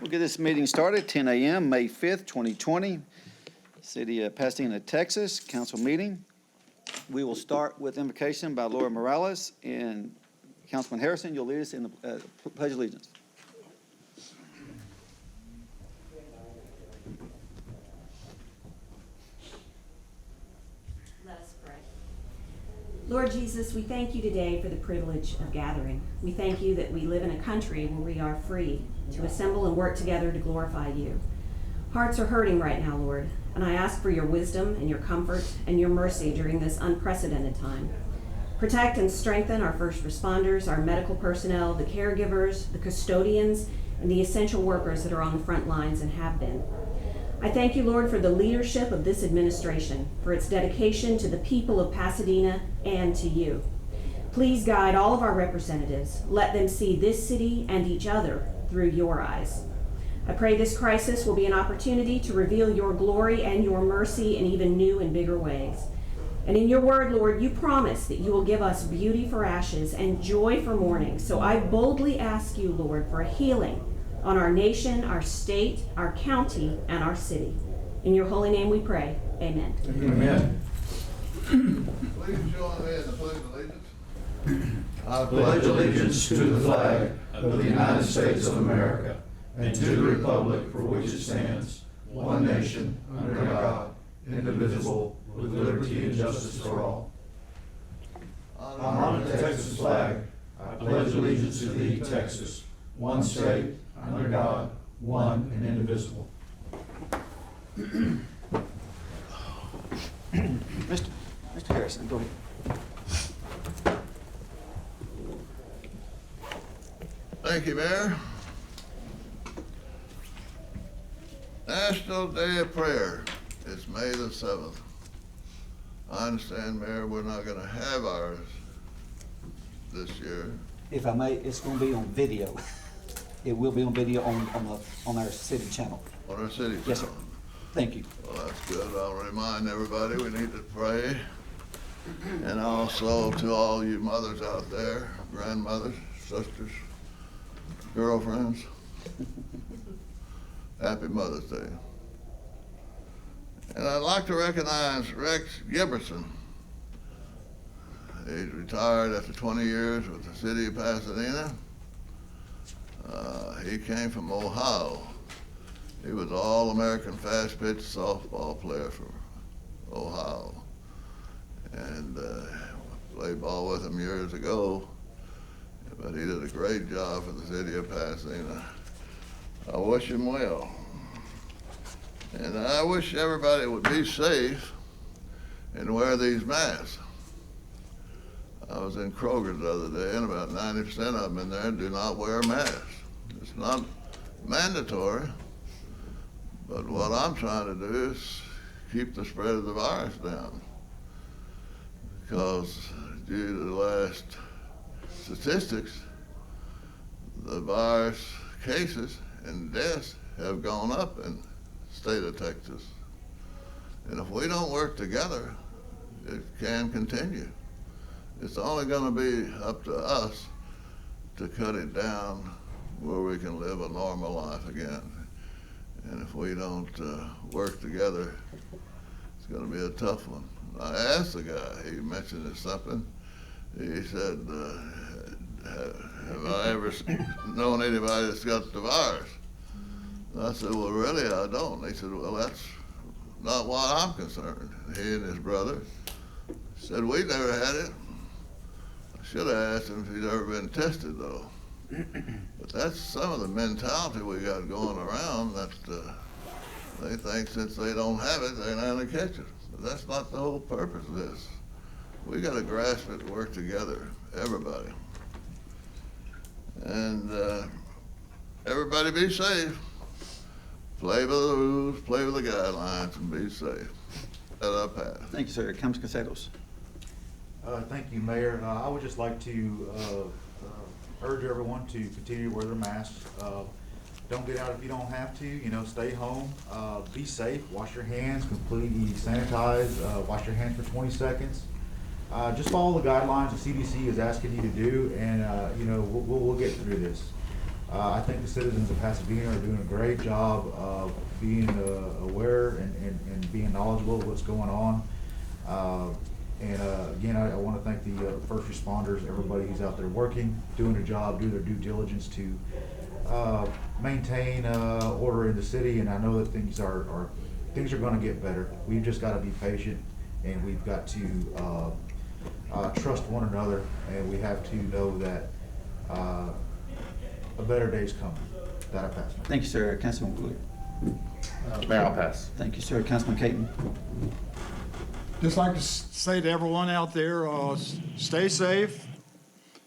We'll get this meeting started, 10 a.m., May 5th, 2020, City of Pasadena, Texas, council meeting. We will start with invocation by Laura Morales, and Councilman Harrison, you'll lead us in the Pledge of Allegiance. Let us pray. Lord Jesus, we thank you today for the privilege of gathering. We thank you that we live in a country where we are free to assemble and work together to glorify you. Hearts are hurting right now, Lord, and I ask for your wisdom and your comfort and your mercy during this unprecedented time. Protect and strengthen our first responders, our medical personnel, the caregivers, the custodians, and the essential workers that are on the front lines and have been. I thank you, Lord, for the leadership of this administration, for its dedication to the people of Pasadena and to you. Please guide all of our representatives. Let them see this city and each other through your eyes. I pray this crisis will be an opportunity to reveal your glory and your mercy in even new and bigger ways. And in your word, Lord, you promise that you will give us beauty for ashes and joy for mourning. So I boldly ask you, Lord, for a healing on our nation, our state, our county, and our city. In your holy name we pray. Amen. Amen. Please join me in the Pledge of Allegiance. I pledge allegiance to the flag of the United States of America and to the republic for which it stands, one nation, under God, indivisible, with liberty and justice for all. Honor the Texas flag. I pledge allegiance to thee, Texas, one state, under God, one and indivisible. Mr. Harrison, go ahead. Thank you, Mayor. National Day of Prayer is May the 7th. I understand, Mayor, we're not going to have ours this year. If I may, it's going to be on video. It will be on video on our city channel. On our city channel. Yes, sir. Thank you. Well, that's good. I'll remind everybody we need to pray. And also to all you mothers out there, grandmothers, sisters, girlfriends, happy Mother's Day. And I'd like to recognize Rex Giberson. He's retired after 20 years with the city of Pasadena. He came from Ohio. He was an All-American fast pitch softball player for Ohio. And played ball with him years ago, but he did a great job for the city of Pasadena. I wish him well. And I wish everybody would be safe and wear these masks. I was in Kroger the other day, and about 90% of them in there do not wear masks. It's not mandatory, but what I'm trying to do is keep the spread of the virus down. Because due to the last statistics, the virus cases and deaths have gone up in the state of Texas. And if we don't work together, it can continue. It's only going to be up to us to cut it down where we can live a normal life again. And if we don't work together, it's going to be a tough one. I asked the guy, he mentioned something. He said, have I ever known anybody that's got the virus? And I said, well, really, I don't. He said, well, that's not why I'm concerned. He and his brother said, we never had it. I should have asked him if he'd ever been tested, though. But that's some of the mentality we got going around, that they think since they don't have it, they're not going to catch it. But that's not the whole purpose of this. We got to grasp it and work together, everybody. And everybody be safe. Play by the rules, play with the guidelines, and be safe. That I pass. Thank you, sir. Councilman Casados. Thank you, Mayor. I would just like to urge everyone to continue to wear their masks. Don't get out if you don't have to. Stay home. Be safe. Wash your hands. Completely sanitize. Wash your hands for 20 seconds. Just follow the guidelines the CDC is asking you to do, and we'll get through this. I think the citizens of Pasadena are doing a great job of being aware and being knowledgeable of what's going on. Again, I want to thank the first responders, everybody who's out there working, doing their job, do their due diligence to maintain order in the city. And I know that things are going to get better. We've just got to be patient, and we've got to trust one another, and we have to know that a better day's coming. That I pass. Thank you, sir. Councilman Wood. Mayor, I'll pass. Thank you, sir. Councilman Caton. Just like to say to everyone out there, stay safe,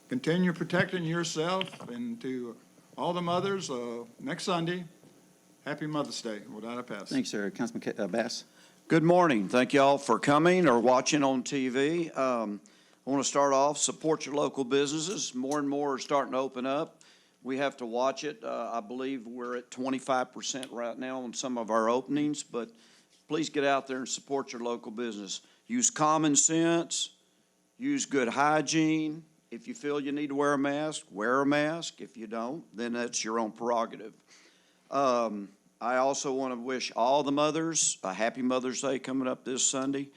continue protecting yourself, and to all the mothers, next Sunday, happy Mother's Day. With that, I pass. Thanks, sir. Councilman Bass. Good morning. Thank you all for coming or watching on TV. I want to start off, support your local businesses. More and more are starting to open up. We have to watch it. I believe we're at 25% right now on some of our openings, but please get out there and support your local business. Use common sense, use good hygiene. If you feel you need to wear a mask, wear a mask. If you don't, then that's your own prerogative. I also want to wish all the mothers a happy Mother's Day coming up this Sunday,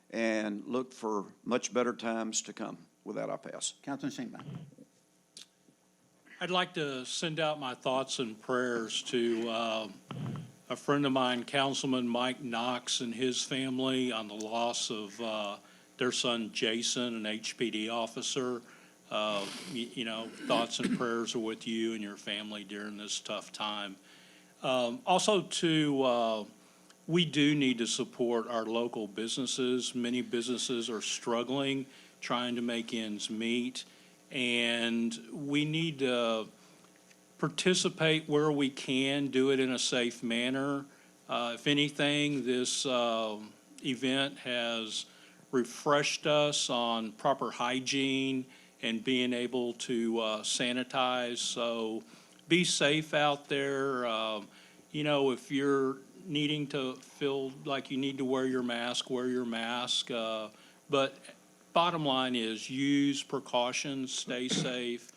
and look for much better times to come. With that, I'll pass. Councilman Shankman. I'd like to send out my thoughts and prayers to a friend of mine, Councilman Mike Knox, and his family on the loss of their son Jason, an HPD officer. Thoughts and prayers are with you and your family during this tough time. Also, we do need to support our local businesses. Many businesses are struggling, trying to make ends meet, and we need to participate where we can, do it in a safe manner. If anything, this event has refreshed us on proper hygiene and being able to sanitize. So be safe out there. If you're needing to feel like you need to wear your mask, wear your mask. But bottom line is use precautions, stay safe,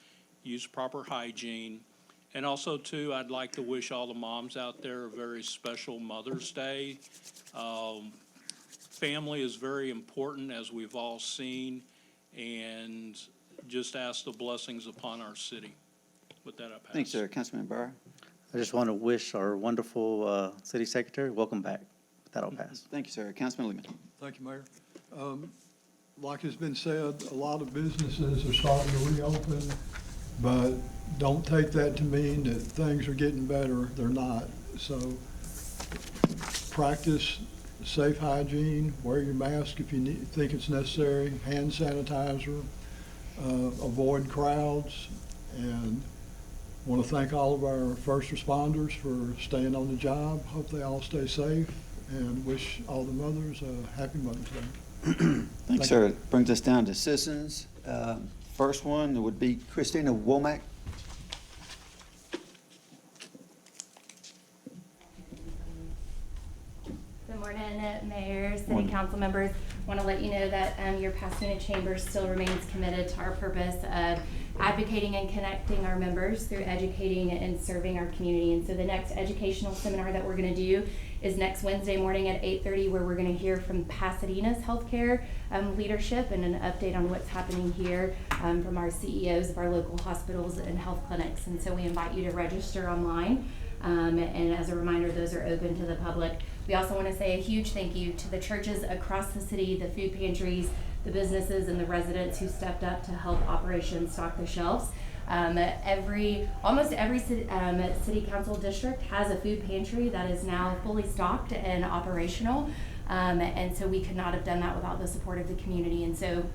use proper hygiene. And also, too, I'd like to wish all the moms out there a very special Mother's Day. Family is very important, as we've all seen, and just ask the blessings upon our city. With that, I pass. Thanks, sir. Councilman Barr. I just want to wish our wonderful city secretary welcome back. That'll pass. Thank you, sir. Councilman Lehman. Thank you, Mayor. Like has been said, a lot of businesses are starting to reopen, but don't take that to mean that things are getting better. They're not. So practice safe hygiene, wear your mask if you think it's necessary, hand sanitizer, avoid crowds, and want to thank all of our first responders for staying on the job. Hope they all stay safe, and wish all the mothers a happy Mother's Day. Thanks, sir. It brings us down to citizens. First one would be Christina Womack. Good morning, Mayor, City Council members. I want to let you know that your Pasadena Chamber still remains committed to our purpose of advocating and connecting our members through educating and serving our community. And so the next educational seminar that we're going to do is next Wednesday morning at 8:30, where we're going to hear from Pasadena's healthcare leadership and an update on what's happening here from our CEOs of our local hospitals and health clinics. And so we invite you to register online. And as a reminder, those are open to the public. We also want to say a huge thank you to the churches across the city, the food pantries, the businesses, and the residents who stepped up to help Operation Stock the Shelves. Almost every city council district has a food pantry that is now fully stocked and operational. And so we could not have done that without the support of the community. And so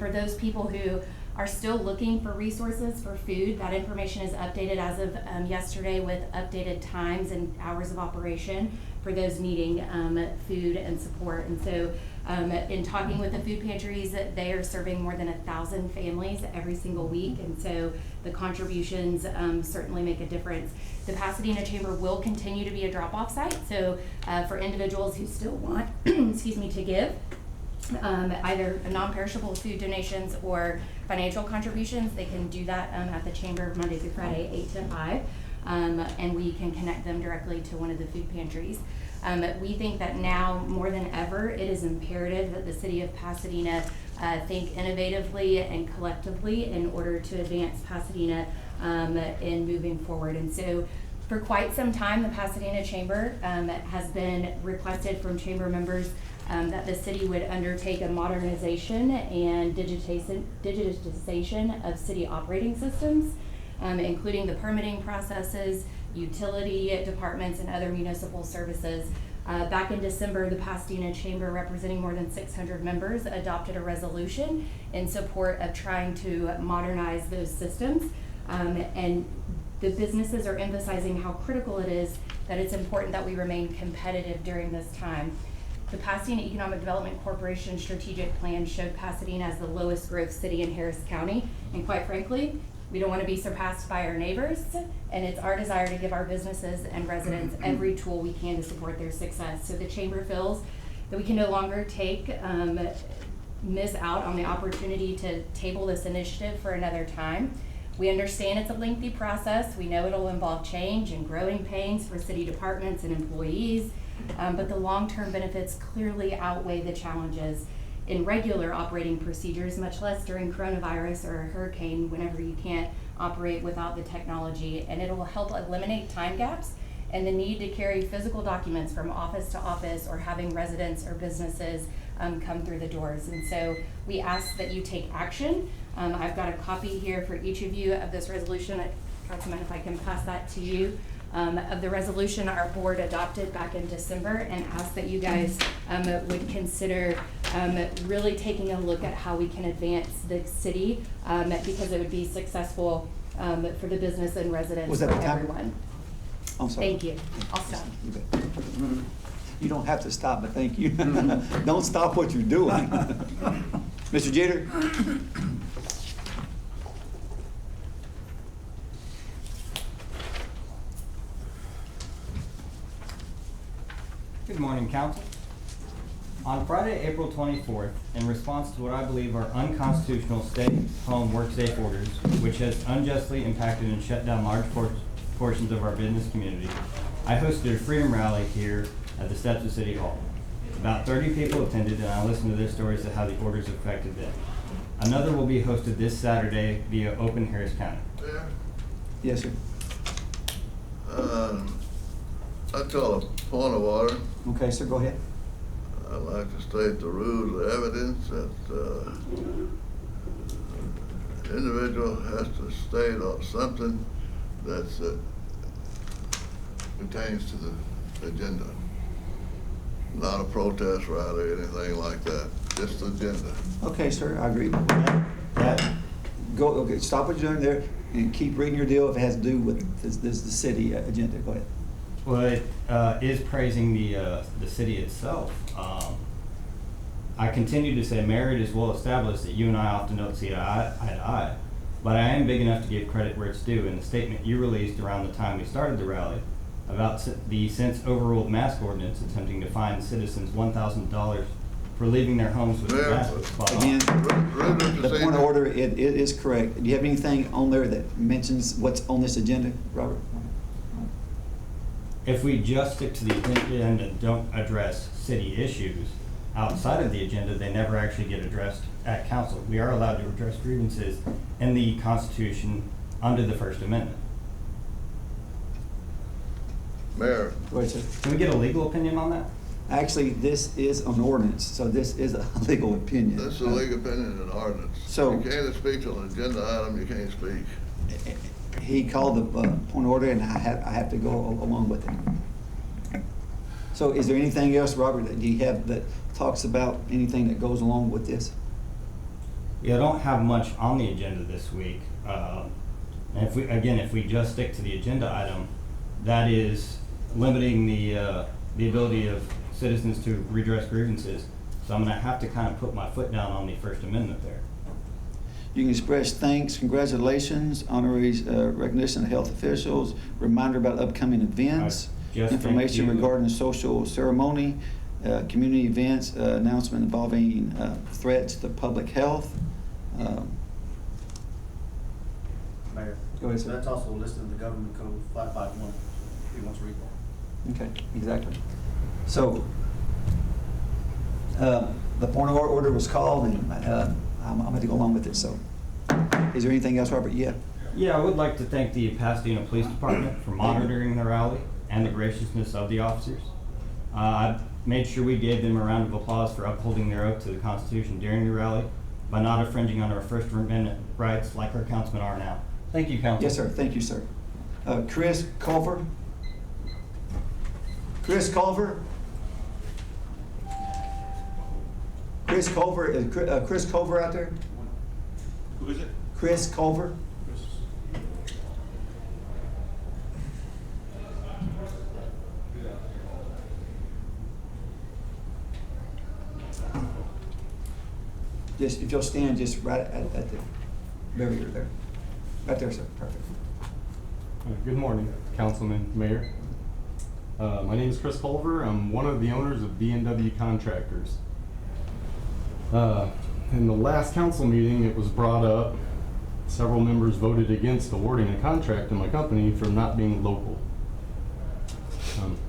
for those people who are still looking for resources for food, that information is updated as of yesterday with updated times and hours of operation for those needing food and support. And so in talking with the food pantries, they are serving more than 1,000 families every single week. And so the contributions certainly make a difference. The Pasadena Chamber will continue to be a drop-off site. So for individuals who still want, to give, either non-perishable food donations or financial contributions, they can do that at the chamber Monday through Friday, 8 to 5, and we can connect them directly to one of the food pantries. We think that now more than ever, it is imperative that the city of Pasadena think innovatively and collectively in order to advance Pasadena in moving forward. And so for quite some time, the Pasadena Chamber has been requested from chamber members that the city would undertake a modernization and digitization of city operating systems, including the permitting processes, utility departments, and other municipal services. Back in December, the Pasadena Chamber, representing more than 600 members, adopted a resolution in support of trying to modernize those systems. And the businesses are emphasizing how critical it is that it's important that we remain competitive during this time. The Pasadena Economic Development Corporation strategic plan showed Pasadena as the lowest growth city in Harris County. And quite frankly, we don't want to be surpassed by our neighbors, and it's our desire to give our businesses and residents every tool we can to support their success. So the chamber feels that we can no longer miss out on the opportunity to table this initiative for another time. We understand it's a lengthy process. We know it'll involve change and growing pains for city departments and employees, but the long-term benefits clearly outweigh the challenges in regular operating procedures, much less during coronavirus or a hurricane, whenever you can't operate without the technology. And it will help eliminate time gaps and the need to carry physical documents from office to office or having residents or businesses come through the doors. And so we ask that you take action. I've got a copy here for each of you of this resolution. Councilman, if I can pass that to you. Of the resolution our board adopted back in December, and ask that you guys would consider really taking a look at how we can advance the city because it would be successful for the business and residents, Was that for the time? everyone. I'm sorry. Thank you. I'll stop. You don't have to stop, but thank you. Don't stop what you're doing. Mr. Jeter? Good morning, Council. On Friday, April 24th, in response to what I believe are unconstitutional stay-home, work-safe orders, which has unjustly impacted and shut down large portions of our business community, I hosted a freedom rally here at the steps of City Hall. About 30 people attended, and I listened to their stories of how the orders affected them. Another will be hosted this Saturday via Open Harris County. Yes, sir. I call a point of order. Okay, sir, go ahead. I'd like to state the rules of evidence that individual has to state on something that's pertains to the agenda. Not a protest rally or anything like that, just the agenda. Okay, sir, I agree. Go, okay, stop what you're doing there and keep reading your deal if it has to do with the city agenda. Go ahead. Well, it is praising the city itself. I continue to say, Mayor, it is well established that you and I often don't see eye to eye, but I am big enough to give credit where it's due. In the statement you released around the time we started the rally about the since overruled mask ordinance attempting to fine citizens $1,000 for leaving their homes with their masks spot on. Again, the point of order, it is correct. Do you have anything on there that mentions what's on this agenda, Robert? If we just stick to the agenda and don't address city issues outside of the agenda, they never actually get addressed at council. We are allowed to address grievances in the Constitution under the First Amendment. Mayor. Go ahead, sir. Can we get a legal opinion on that? Actually, this is an ordinance, so this is a legal opinion. This is a legal opinion and ordinance. So- You can't speak on an agenda item, you can't speak. He called the point of order, and I have to go along with it. So is there anything else, Robert, that you have that talks about anything that goes along with this? Yeah, I don't have much on the agenda this week. And if we just stick to the agenda item, that is limiting the ability of citizens to redress grievances. So I'm gonna have to kind of put my foot down on the First Amendment there. You can express thanks, congratulations, honorees, recognition of health officials, reminder about upcoming events, Just thank information you. regarding social ceremony, community events, announcement involving threats to public health. Mayor. Go ahead, So sir. that's also listed in the government code 551, if he wants to read that. Okay, exactly. So, the point of order was called, and I'm going to go along with it, so. Is there anything else, Robert? Yeah. Yeah, I would like to thank the Pasadena Police Department for monitoring the rally and the graciousness of the officers. I made sure we gave them a round of applause for upholding their oath to the Constitution during the rally by not infringing on our First Amendment rights like our councilmen are now. Thank you, Council. Yes, sir. Thank you, sir. Chris Culver? Chris Culver? Chris Culver, is Chris Culver out there? Who is it? Chris Culver? Just, if you'll stand just right at the barrier there. Right there, sir. Perfect. Good morning, Councilman, Mayor. My name is Chris Culver. I'm one of the owners of B&W Contractors. In the last council meeting, it was brought up, several members voted against awarding a contract to my company for not being local.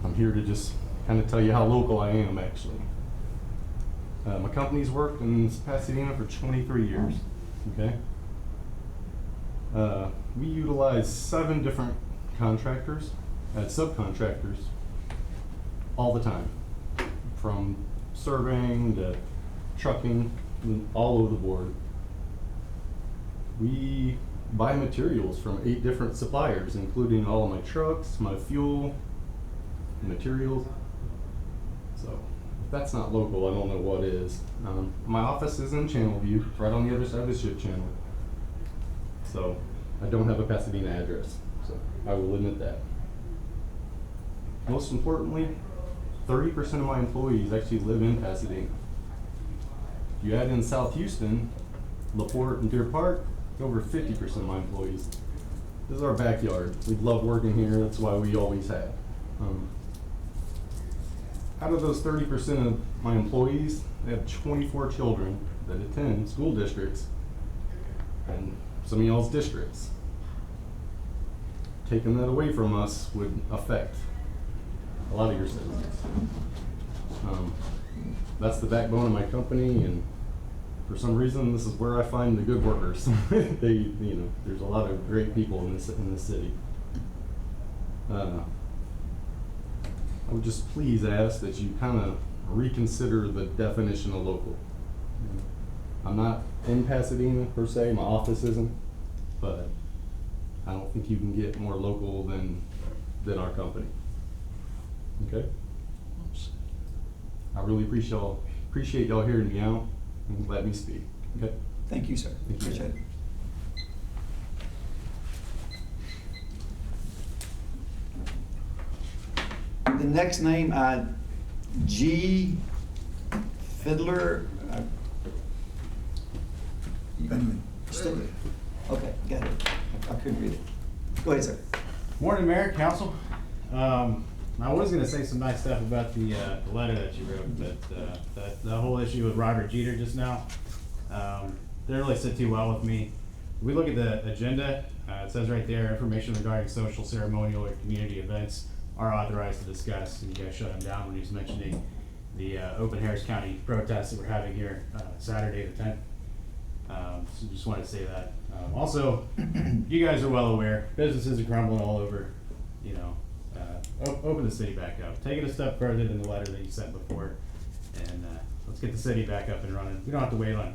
I'm here to just kind of tell you how local I am, actually. My company's worked in Pasadena for 23 years, okay? We utilize 7 different contractors as subcontractors all the time, from surveying to trucking, all over the board. We buy materials from 8 different suppliers, including all of my trucks, my fuel, materials. So if that's not local, I don't know what is. My office is in Channelview, right on the other side of the ship channel. So I don't have a Pasadena address, so I will admit that. Most importantly, 30% of my employees actually live in Pasadena. If you add in South Houston, LaPorte, and Deer Park, over 50% of my employees. This is our backyard. We love working here. That's why we always have. Out of those 30% of my employees, they have 24 children that attend school districts and some of y'all's districts. Taking that away from us would affect a lot of your citizens. That's the backbone of my company, and for some reason, this is where I find the good workers. There's a lot of great people in this city. I would just please ask that you kind of reconsider the definition of local. I'm not in Pasadena per se, my office isn't, but I don't think you can get more local than our company. Okay? I really appreciate y'all hearing me out and let me speak. Okay? Thank you, sir. Thank you. Appreciate it. The next name, G. Fiddler. Okay, got it. I couldn't read it. Go ahead, sir. Morning, Mayor, Council. I was going to say some nice stuff about the letter that you wrote, but the whole issue with Robert Jeter just now didn't really sit too well with me. If we look at the agenda, it says right there, information regarding social, ceremonial, or community events are authorized to discuss, and you guys shut him down when he was mentioning the open Harris County protests that we're having here Saturday the 10th. So just wanted to say that. Also, you guys are well aware, businesses are crumbling all over, open the city back up. Take it a step further than the letter that you sent before, and let's get the city back up and running. We don't have to wait on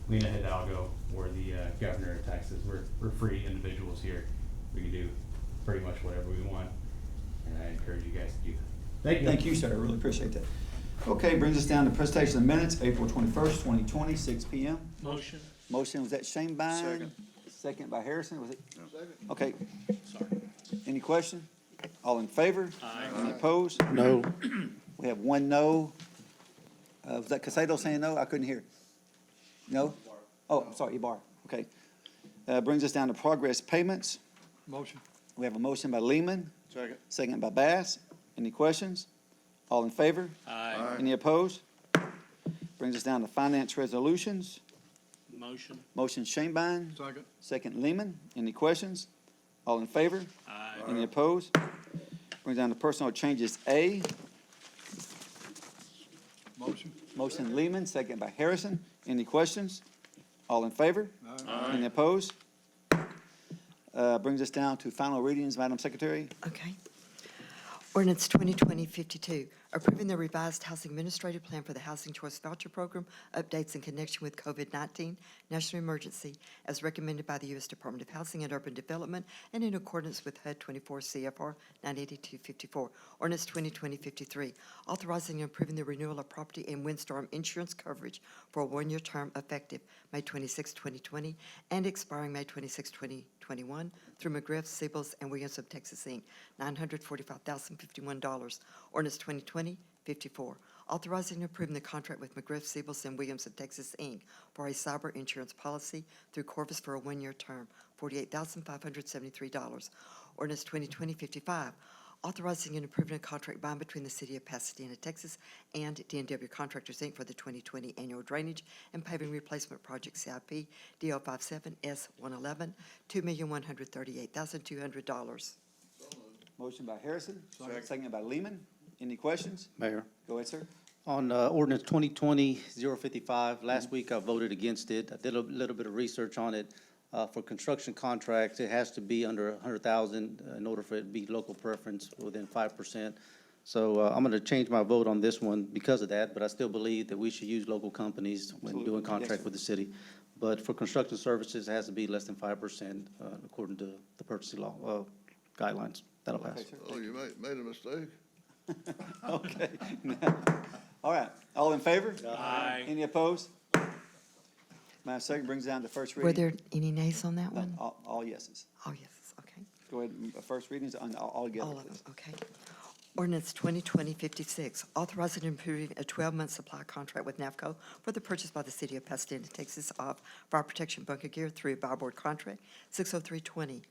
Lena Hidalgo or the governor of Texas. We're free individuals here. We can do pretty much whatever we want, and I encourage you guys to do that. Thank you. Thank you, sir. I really appreciate that. Okay, brings us down to presentation of minutes, April 21st, 2020, 6 p.m. Motion. Motion, was that Shane Bine? Second. Second by Harrison, was it? Second. Okay. Sorry. Any question? All in favor? Aye. Any opposed? No. We have one no. Was that Casado saying no? I couldn't hear. No? Oh, I'm sorry, Ibar. Okay. Brings us down to progress payments. Motion. We have a motion by Lehman, Second. second by Bass. Any questions? All in favor? Aye. Any opposed? Brings us down to finance resolutions. Motion. Motion Shanebine, Second. second Lehman. Any questions? All in favor? Aye. Any opposed? Brings down to personal changes A. Motion. Motion Lehman, second by Harrison. Any questions? All in favor? Any opposed? Brings us down to final readings, Madam Secretary. Okay. Ordinance 2020-52, approving the revised housing administrative plan for the Housing Choice Voucher Program, updates in connection with COVID-19 national emergency, as recommended by the U.S. Department of Housing and Urban Development and in accordance with HUD 24 CFR 98254. Ordinance 2020-53, authorizing and approving the renewal of property and windstorm insurance coverage for a one-year term effective May 26, 2020, and expiring May 26, 2021, through McGriff, Siebels, and Williams of Texas, Inc., $945,051. Ordinance 2020-54, authorizing and approving the contract with McGriff, Siebels, and Williams of Texas, Inc. for a cyber insurance policy through Corvus for a one-year term, $48,573. Ordinance 2020-55, authorizing and approving a contract bond between the City of Pasadena, Texas, and D&W Contractors, Inc. for the 2020 Annual Drainage and Paving Replacement Project CIP DL57S111, $2,138,200. Motion by Harrison, second by Lehman. Any questions? Mayor. Go ahead, sir. On ordinance 2020-055, last week I voted against it. I did a little bit of research on it. For construction contracts, it has to be under 100,000 in order for it to be local preference within 5%. So I'm going to change my vote on this one because of that, but I still believe that we should use local companies when Absolutely. doing Yes, contract sir. with the city. But for construction services, it has to be less than 5% according to the purchasing law guidelines. That'll pass. Okay, sir. Oh, you made a mistake? Okay. All right. All in favor? Aye. Any opposed? Madam Secretary, brings down to first reading. Were there any nays on that one? All yeses. Oh, yes, okay. Go ahead, first readings on all together, All of them, please. okay. Ordinance 2020-56, authorizing and approving a 12-month supply contract with NAVCO for the purchase by the City of Pasadena, Texas of fire protection bunker gear through a billboard contract, 60320.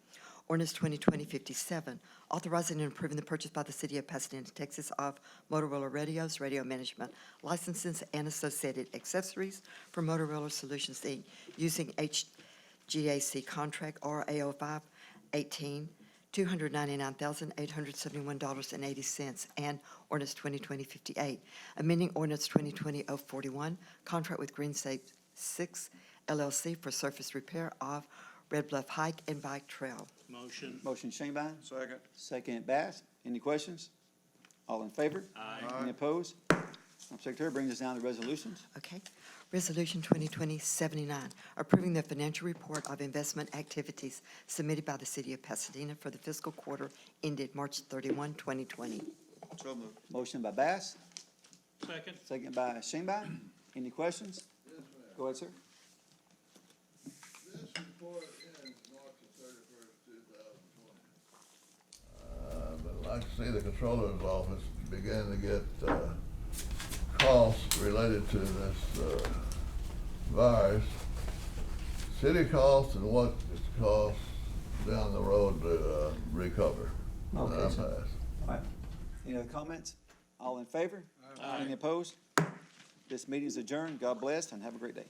Ordinance 2020-57, authorizing and approving the purchase by the City of Pasadena, Texas of Motorola radios, radio management licenses, and associated accessories for Motorola Solutions, Inc., using HGAC contract RA0518, $299,871.80, and ordinance 2020-58, amending ordinance 2020-041, contract with Green Safe 6 LLC for surface repair of Red Bluff Hike and Bike Trail. Motion. Motion Shanebine, Second. second Bass. Any questions? All in favor? Aye. Any opposed? Madam Secretary, brings us down to resolutions. Okay. Resolution 2020-79, approving the financial report of investment activities submitted by the City of Pasadena for the fiscal quarter ended March 31, 2020. So moved. Motion by Bass, Second. second by Shanebine. Any questions? Yes, ma'am. Go ahead, sir. This report ends March the 31st, 2020. But I'd like to see the Controller's Office begin to get costs related to this virus. City costs and what it costs down the road to recover. Okay, And I sir. pass. All right. Any other comments? All in favor? Aye. Any opposed? This meeting is adjourned. God bless and have a great day.